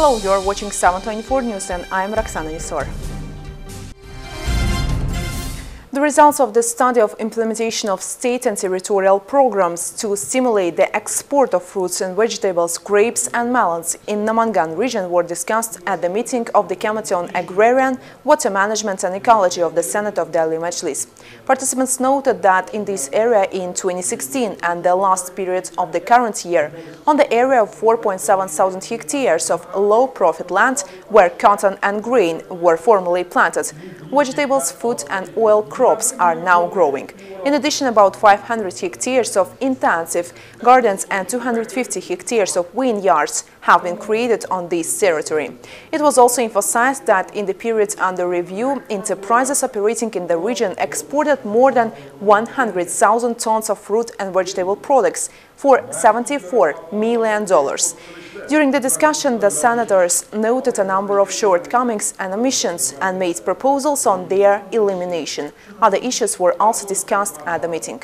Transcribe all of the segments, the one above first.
Hello, you are watching 724 News and I am Roxana Nisor. The results of the study of implementation of state and territorial programs to stimulate the export of fruits and vegetables, grapes and melons in Namangan region were discussed at the meeting of the Committee on Agrarian, Water Management and Ecology of the Senate of Delhi Majlis. Participants noted that in this area in 2016 and the last period of the current year, on the area of 4,700 hectares of low-profit land where cotton and grain were formerly planted, vegetables, food and oil crops are now growing. In addition, about 500 hectares of intensive gardens and 250 hectares of vineyards have been created on this territory. It was also emphasized that in the period under review, enterprises operating in the region exported more than 100,000 tons of fruit and vegetable products for $74 million. During the discussion, the senators noted a number of shortcomings and omissions and made proposals on their elimination. Other issues were also discussed at the meeting.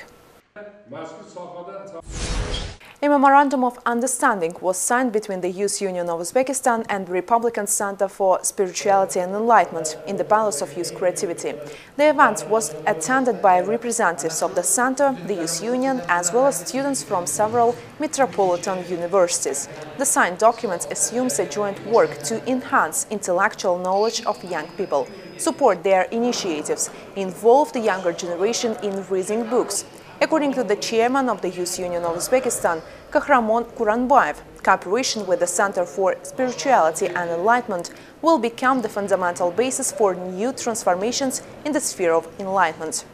A Memorandum of Understanding was signed between the Youth Union of Uzbekistan and the Republican Center for Spirituality and Enlightenment in the Palace of Youth Creativity. The event was attended by representatives of the Center, the Youth Union, as well as students from several metropolitan universities. The signed document assumes a joint work to enhance intellectual knowledge of young people, support their initiatives, involve the younger generation in reading books. According to the chairman of the Youth Union of Uzbekistan, Kahramon Kuranbayev, cooperation with the Center for Spirituality and Enlightenment will become the fundamental basis for new transformations in the sphere of enlightenment.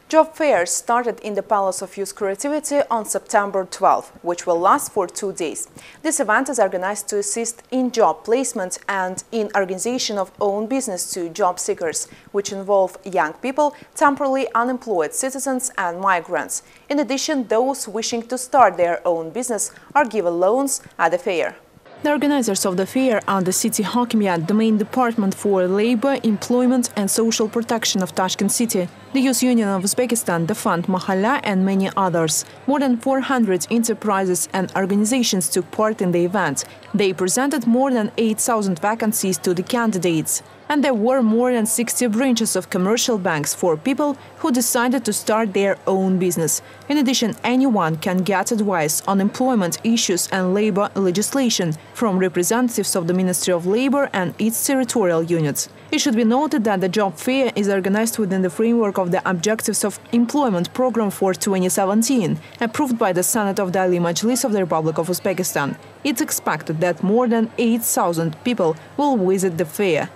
Job fairs started in the Palace of Youth Creativity on September 12, which will last for 2 days. This event is organized to assist in job placement and in organization of own business to job seekers, which involve young people, temporarily unemployed citizens and migrants. In addition, those wishing to start their own business are given loans at the fair. The organizers of the fair are the City Hakimiyat, the main department for labor, employment and social protection of Tashkent City, the Youth Union of Uzbekistan, the Fund Mahalla and many others. More than 400 enterprises and organizations took part in the event. They presented more than 8,000 vacancies to the candidates. And there were more than 60 branches of commercial banks for people who decided to start their own business. In addition, anyone can get advice on employment issues and labor legislation from representatives of the Ministry of Labor and its territorial units. It should be noted that the job fair is organized within the framework of the Objectives of Employment Program for 2017, approved by the Senate of Delhi Majlis of the Republic of Uzbekistan. It's expected that more than 8,000 people will visit the fair.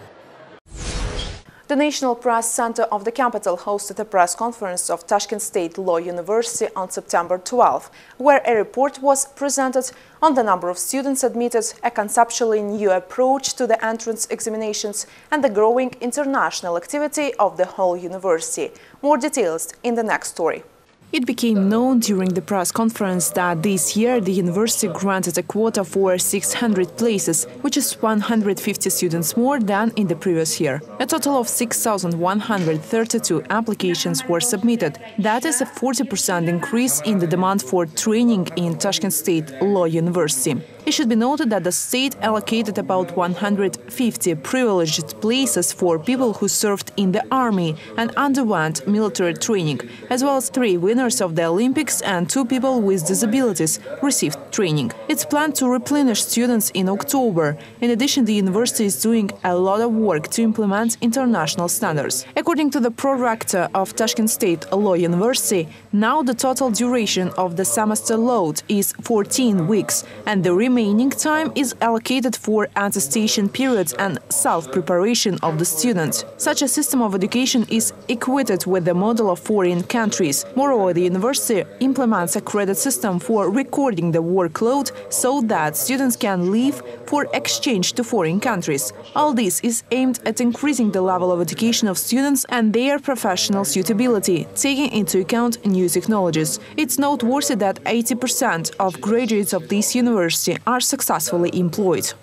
The National Press Center of the capital hosted a press conference of Tashkent State Law University on September 12, where a report was presented on the number of students admitted, a conceptually new approach to the entrance examinations, and the growing international activity of the whole university. More details in the next story. It became known during the press conference that this year the university granted a quota for 600 places, which is 150 students more than in the previous year. A total of 6,132 applications were submitted. That is a 40% increase in the demand for training in Tashkent State Law University. It should be noted that the state allocated about 150 privileged places for people who served in the army and underwent military training, as well as 3 winners of the Olympics and 2 people with disabilities received training. It's planned to replenish students in October. In addition, the university is doing a lot of work to implement international standards. According to the pro-rector of Tashkent State Law University, now the total duration of the semester load is 14 weeks, and the remaining time is allocated for attestation periods and self-preparation of the student. Such a system of education is equated with the model of foreign countries. Moreover, the university implements a credit system for recording the workload so that students can leave for exchange to foreign countries. All this is aimed at increasing the level of education of students and their professional suitability, taking into account new technologies. It's noteworthy that 80% of graduates of this university are successfully employed.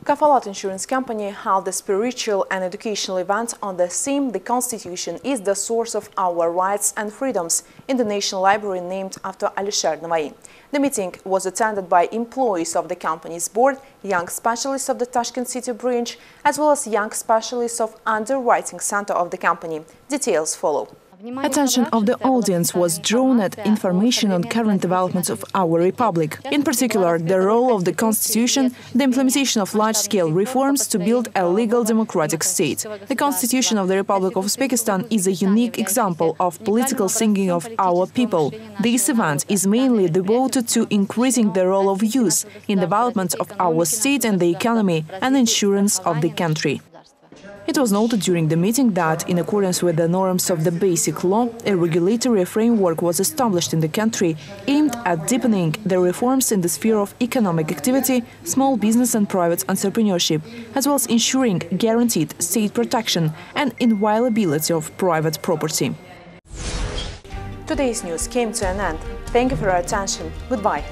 Kafalat Insurance Company held a spiritual and educational event on the theme "The Constitution is the source of our rights and freedoms" in the National Library named after Alisher Navai. The meeting was attended by employees of the company's board, young specialists of the Tashkent City branch, as well as young specialists of underwriting center of the company. Details follow. Attention of the audience was drawn at information on current developments of our republic. In particular, the role of the constitution, the implementation of large-scale reforms to build a legal democratic state. The constitution of the Republic of Uzbekistan is a unique example of political thinking of our people. This event is mainly devoted to increasing the role of youth in development of our state and the economy and insurance of the country. It was noted during the meeting that, in accordance with the norms of the Basic Law, a regulatory framework was established in the country aimed at deepening the reforms in the sphere of economic activity, small business and private entrepreneurship, as well as ensuring guaranteed state protection and inviolability of private property. Today's news came to an end. Thank you for your attention. Goodbye.